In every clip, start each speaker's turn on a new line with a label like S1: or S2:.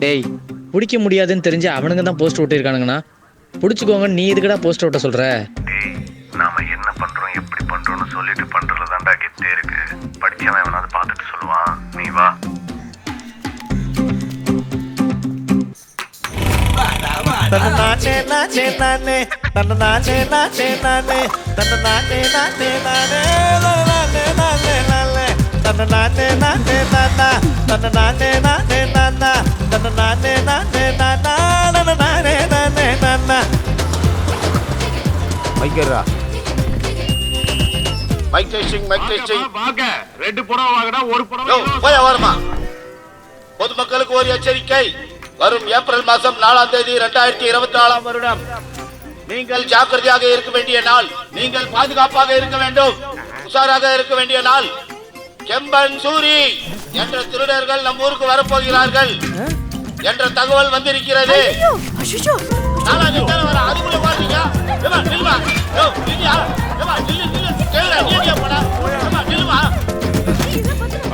S1: டேய் பிடிக்க முடியாதுன்னு தெரிஞ்சு அவனுங்க தான் போஸ்ட் ஓட்டிருக்கானுங்கண்ணா பிடிச்சிக்கோங்க. நீ எதுக்கடா போஸ்ட் ஓட்ட சொல்ற?
S2: டேய் நாம என்ன பண்றோம் எப்படி பண்றோம்னு சொல்லிட்டு பண்றதுல தான்டா கெத்தே இருக்கு. படிச்சவன் வேணாது பார்த்துட்டு சொல்லுவான். நீ வா.
S3: நானே நானே நானே நானே நானே நானே நானே நானே நானே நானே நானே நானே நானே நானே நானே நானா நானே நானே நானா நானே நானே நானா நானே நானே நானா. மைக்கரா
S4: மைக் டெஸ்டிங்
S2: வாங்க. ரெண்டு புடவை வாங்கடா, ஒரு புடவை
S4: போய் வரமா. பொதுமக்களுக்கு ஒரு எச்சரிக்கை. வரும் ஏப்ரல் மாதம் 4ஆம் தேதி 2024 வருடம் நீங்கள் ஜாக்கிரதையாக இருக்க வேண்டிய நாள். நீங்கள் பாதுகாப்பாக இருக்க வேண்டும், உஷாராக இருக்க வேண்டிய நாள். கெம்பன் சூரி என்ற திருடர்கள் நம் ஊருக்கு வரப்போகிறார்கள் என்ற தகவல் வந்திருக்கிறது.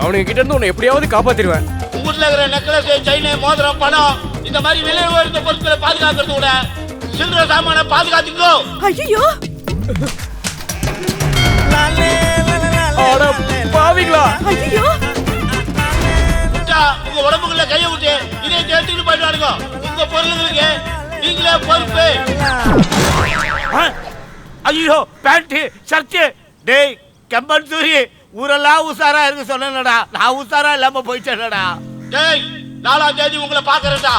S3: அவனுக்கு கிட்ட இருந்து உன்னை எப்படியாவது காப்பாத்திடுவேன்.
S4: ஊர்ல இருக்கிற நெக்லஸ், செயின், மோதிரம், பணம் இந்த மாதிரி விலை உயர்ந்த பொருட்களை பாதுகாக்கிறது கூட சில்லற சாமான பாதுகாத்துக்கோ.
S5: ஐயோ
S3: பாவிங்களா,
S5: ஐயோ
S4: உங்க உடம்புக்குள்ள கையை விட்டு இதை எடுத்துக்கிட்டு போயிட்டு வாருங்க. உங்க பொருளுங்களுக்கு நீங்களே பொறுப்பு.
S3: ஐயோ பேண்ட் ஷர்ட். டேய் கெம்பன் சூரி ஊரெல்லாம் உசாரா இருக்க சொன்னேன்டா, நான் உசாரா இல்லாம போயிட்டேன்டா.
S4: டேய் 4ஆம் தேதி உங்களை பாக்குறேன்டா.